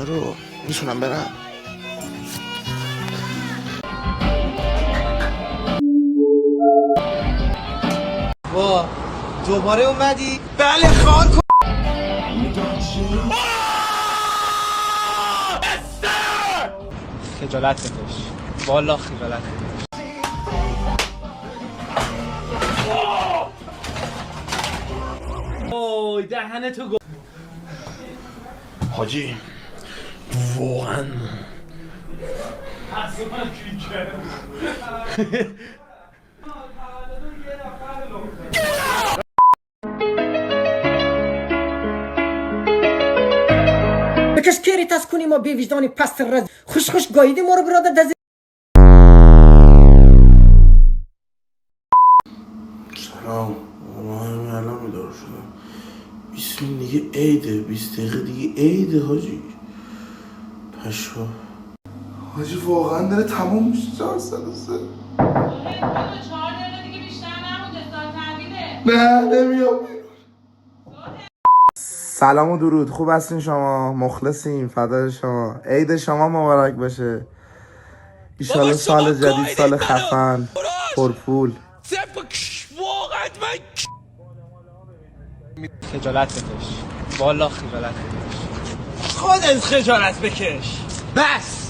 رو میتونم برم؟ وا دوباره اومدی؟ بله خان کن. خجالت بکش والا خجالت بکش. اوه دهنتو گو. حاجی واقعا بکش کیری تاس کنی ما بی وجدانی پست رز خوش خوش گاییدی ما رو برادر دزی. سلام. ما همین الان بیدار شدم. 20 minut دیگه عیده، 20 دقیقه دیگه عیده حاجی. پشما حاجی واقعا داره تموم میشه. 403 نه نمیام. سلام و درود، خوب هستین شما؟ مخلصیم، فدای شما. عید شما مبارک باشه. ایشالا سال جدید سال خفن پرپول. خجالت بکش والا خجالت بکش. خودت خجالت بکش. بس